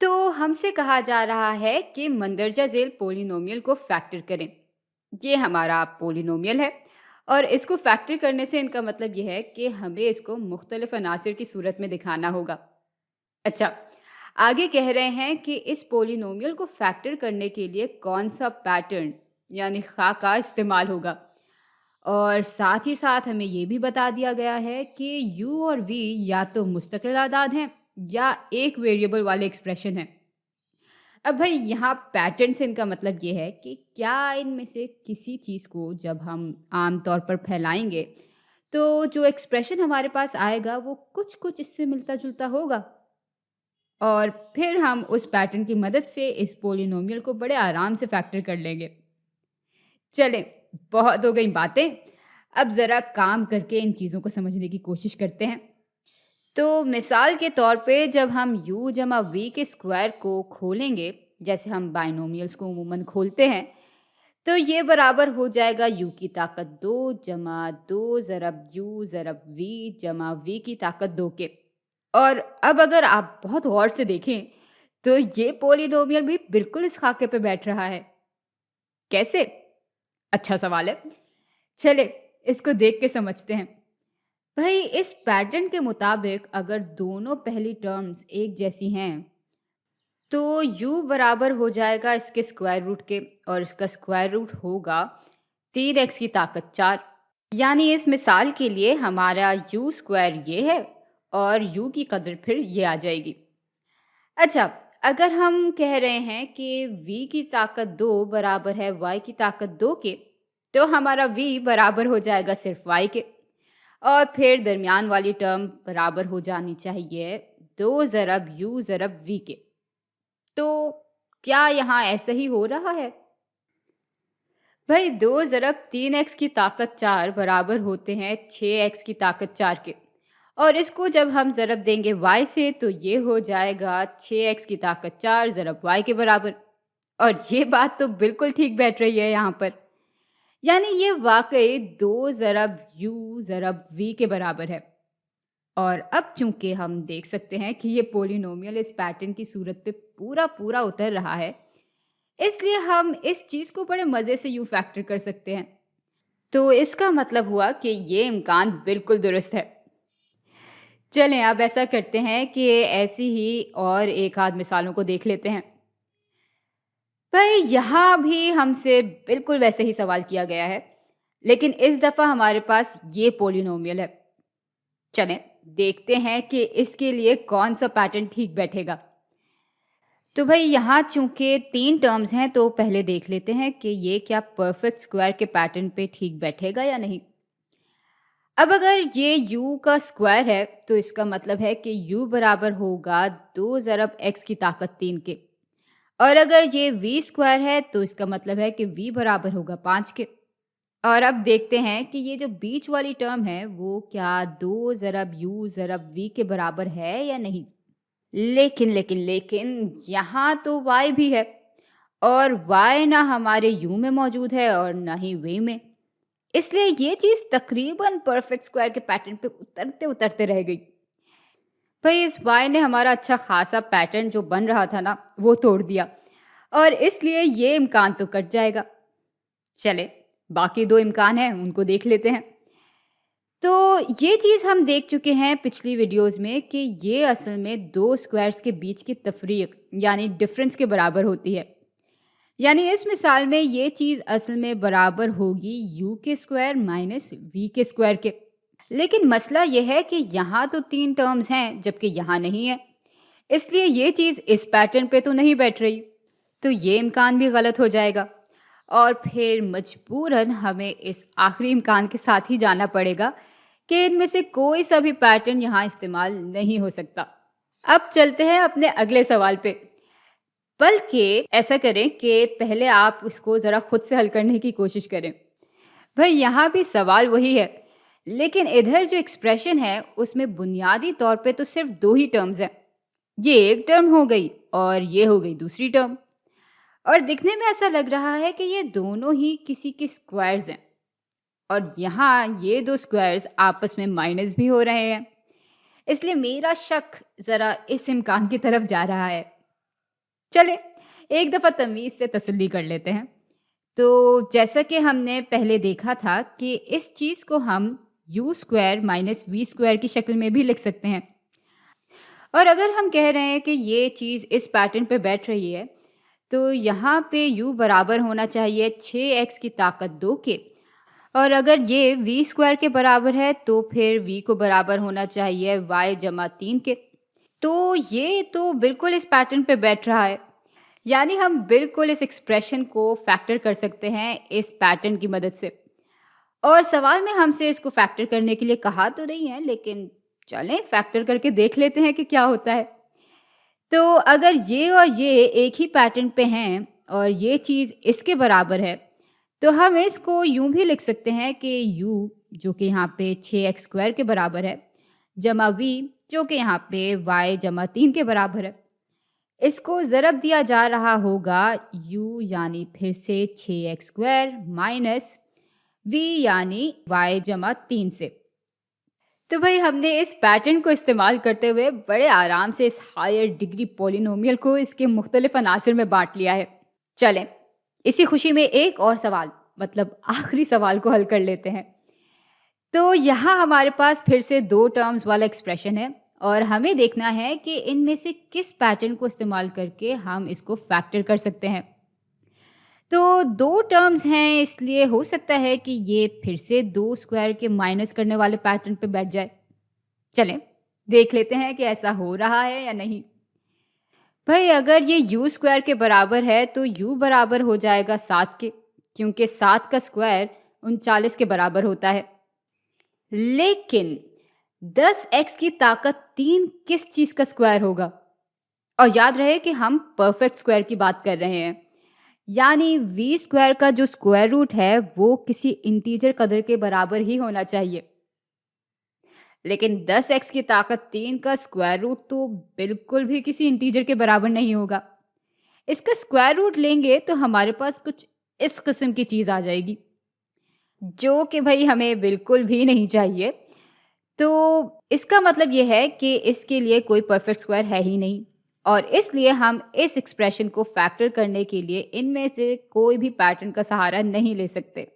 तो हमसे कहा जा रहा है कि मंदरजा झेल पोलिनोमियल को फैक्टर करें। ये हमारा पोलिनोमियल है और इसको फैक्टर करने से इनका मतलब ये है कि हमें इसको मुख्तलिफ अनासिर की सूरत में दिखाना होगा। अच्छा, आगे कह रहे हैं कि इस पोलिनोमियल को फैक्टर करने के लिए कौन सा पैटर्न यानी खाका इस्तेमाल होगा। और साथ ही साथ हमें ये भी बता दिया गया है कि u और v या तो मुस्तकिल आदाद हैं या एक वेरिएबल वाले एक्सप्रेशन हैं। अब भाई यहाँ पैटर्न से इनका मतलब ये है कि क्या इनमें से किसी चीज़ को जब हम आम तौर पर फैलाएंगे तो जो एक्सप्रेशन हमारे पास आएगा वो कुछ कुछ इससे मिलता जुलता होगा। और फिर हम उस पैटर्न की मदद से इस पोलिनोमियल को बड़े आराम से फैक्टर कर लेंगे। चलें, बहुत हो गई बातें, अब ज़रा काम करके इन चीज़ों को समझने की कोशिश करते हैं। तो मिसाल के तौर पे जब हम u जमा v के स्क्वायर को खोलेंगे, जैसे हम बाइनोमियल्स को उमूमन खोलते हैं, तो ये बराबर हो जाएगा u की ताकत 2 जमा 2 ज़रब u ज़रब v जमा v की ताकत 2 के। और अब अगर आप बहुत गौर से देखें तो ये पोलिनोमियल भी बिल्कुल इस खाके पे बैठ रहा है। कैसे? अच्छा सवाल है। चले इसको देख के समझते हैं। भाई इस पैटर्न के मुताबिक अगर दोनों पहली टर्म्स एक जैसी हैं तो u बराबर हो जाएगा इसके स्क्वायर रूट के और इसका स्क्वायर रूट होगा 3x की ताकत 4। यानी इस मिसाल के लिए हमारा u स्क्वायर ये है और u की कदर फिर ये आ जाएगी। अच्छा, अगर हम कह रहे हैं कि v की ताकत 2 बराबर है y की ताकत 2 के, तो हमारा v बराबर हो जाएगा सिर्फ y के और फिर दरमियान वाली टर्म बराबर हो जानी चाहिए 2 ज़रब u ज़रब v के। तो क्या यहाँ ऐसा ही हो रहा है? भाई 2 ज़रब 3x की ताकत 4 बराबर होते हैं 6x की ताकत 4 के और इसको जब हम ज़रब देंगे y से तो ये हो जाएगा 6x की ताकत 4 ज़रब y के बराबर। और ये बात तो बिल्कुल ठीक बैठ रही है यहाँ पर। यानी ये वाकई 2 ज़रब u ज़रब v के बराबर है। और अब चूंकि हम देख सकते हैं कि ये पोलिनोमियल इस पैटर्न की सूरत पे पूरा पूरा उतर रहा है, इसलिए हम इस चीज़ को बड़े मज़े से यू फैक्टर कर सकते हैं। तो इसका मतलब हुआ कि ये इम्कान बिल्कुल दुरुस्त है। चलें अब ऐसा करते हैं कि ऐसी ही और एक आध मिसालों को देख लेते हैं। भाई यहाँ भी हमसे बिल्कुल वैसे ही सवाल किया गया है, लेकिन इस दफ़ा हमारे पास ये पोलिनोमियल है। चलें देखते हैं कि इसके लिए कौन सा पैटर्न ठीक बैठेगा। तो भाई यहाँ चूंकि 3 टर्म्स हैं तो पहले देख लेते हैं कि ये क्या परफेक्ट स्क्वायर के पैटर्न पे ठीक बैठेगा या नहीं। अब अगर ये u का स्क्वायर है तो इसका मतलब है कि u बराबर होगा 2 ज़रब x की ताकत 3 के और अगर ये v स्क्वायर है तो इसका मतलब है कि v बराबर होगा 5 के। और अब देखते हैं कि ये जो बीच वाली टर्म है वो क्या 2 ज़रब u ज़रब v के बराबर है या नहीं। लेकिन यहाँ तो y भी है और y ना हमारे u में मौजूद है और ना ही v में, इसलिए ये चीज़ तकरीबन परफेक्ट स्क्वायर के पैटर्न पे उतरते उतरते रह गई। भाई इस y ने हमारा अच्छा खासा पैटर्न जो बन रहा था ना वो तोड़ दिया और इसलिए ये इम्कान तो कट जाएगा। चले बाकी 2 इम्कान हैं उनको देख लेते हैं। तो ये चीज़ हम देख चुके हैं पिछली वीडियोस में कि ये असल में 2 स्क्वायर्स के बीच की तफरीक यानी डिफरेंस के बराबर होती है। यानी इस मिसाल में ये चीज़ असल में बराबर होगी u के स्क्वायर माइनस v के स्क्वायर के। लेकिन मसला यह है कि यहाँ तो 3 टर्म्स हैं जबकि यहाँ नहीं है, इसलिए ये चीज़ इस पैटर्न पे तो नहीं बैठ रही, तो ये इम्कान भी गलत हो जाएगा और फिर मजबूरन हमें इस आखिरी इम्कान के साथ ही जाना पड़ेगा कि इनमें से कोई सा भी पैटर्न यहाँ इस्तेमाल नहीं हो सकता। अब चलते हैं अपने अगले सवाल पे, बल्कि ऐसा करें कि पहले आप इसको ज़रा खुद से हल करने की कोशिश करें। भाई यहाँ भी सवाल वही है, लेकिन इधर जो एक्सप्रेशन है उसमें बुनियादी तौर पे तो सिर्फ 2 ही टर्म्स हैं। ये एक टर्म हो गई और ये हो गई दूसरी टर्म, और दिखने में ऐसा लग रहा है कि ये दोनों ही किसी के स्क्वायर्स हैं और यहाँ ये 2 स्क्वायर्स आपस में माइनस भी हो रहे हैं, इसलिए मेरा शक ज़रा इस इम्कान की तरफ जा रहा है। चले एक दफ़ा तमीज़ से तसल्ली कर लेते हैं। तो जैसा कि हमने पहले देखा था कि इस चीज़ को हम u square minus v square की शक्ल में भी लिख सकते हैं। और अगर हम कह रहे हैं कि ये चीज़ इस पैटर्न पे बैठ रही है, तो यहाँ पे u बराबर होना चाहिए 6x की ताकत 2 के। और अगर ये वी स्क्वायर के बराबर है तो फिर v को बराबर होना चाहिए y जमा 3 के। तो ये तो बिल्कुल इस पैटर्न पे बैठ रहा है। यानी हम बिल्कुल इस एक्सप्रेशन को फैक्टर कर सकते हैं इस पैटर्न की मदद से। और सवाल में हमसे इसको फैक्टर करने के लिए कहा तो नहीं है, लेकिन चलें फैक्टर करके देख लेते हैं कि क्या होता है। तो अगर ये और ये एक ही पैटर्न पे हैं और ये चीज़ इसके बराबर है, तो हम इसको यूँ भी लिख सकते हैं कि u जो कि यहाँ पे 6x स्क्वायर के बराबर है, जमा v जो कि यहाँ पे y जमा 3 के बराबर है। इसको ज़रब दिया जा रहा होगा u यानी फिर से 6x स्क्वायर माइनस v यानी y जमा 3 से। तो भाई हमने इस पैटर्न को इस्तेमाल करते हुए बड़े आराम से इस हायर डिग्री पॉलिनोमियल को इसके मुख्तलिफ अनासर में बांट लिया है। चलें इसी खुशी में एक और सवाल, मतलब आखिरी सवाल को हल कर लेते हैं। तो यहाँ हमारे पास फिर से 2 टर्म्स वाला एक्सप्रेशन है और हमें देखना है कि इनमें से किस पैटर्न को इस्तेमाल करके हम इसको फैक्टर कर सकते हैं। तो 2 टर्म्स हैं, इसलिए हो सकता है कि ये फिर से 2 स्क्वायर के माइनस करने वाले पैटर्न पे बैठ जाए। चलें देख लेते हैं कि ऐसा हो रहा है या नहीं। भाई अगर ये u स्क्वायर के बराबर है तो u बराबर हो जाएगा 7 के, क्योंकि 7 का स्क्वायर 39 के बराबर होता है। लेकिन 10x की ताकत 3 किस चीज़ का स्क्वायर होगा? और याद रहे कि हम परफेक्ट स्क्वायर की बात कर रहे हैं, यानी v स्क्वायर का जो स्क्वायर रूट है वो किसी इंटीजर कदर के बराबर ही होना चाहिए। लेकिन 10x की ताकत 3 का स्क्वायर रूट तो बिल्कुल भी किसी इंटीजर के बराबर नहीं होगा। इसका स्क्वायर रूट लेंगे तो हमारे पास कुछ इस किस्म की चीज़ आ जाएगी, जो कि भाई हमें बिल्कुल भी नहीं चाहिए। तो इसका मतलब ये है कि इसके लिए कोई परफेक्ट स्क्वायर है ही नहीं, और इसलिए हम इस एक्सप्रेशन को फैक्टर करने के लिए इनमें से कोई भी पैटर्न का सहारा नहीं ले सकते।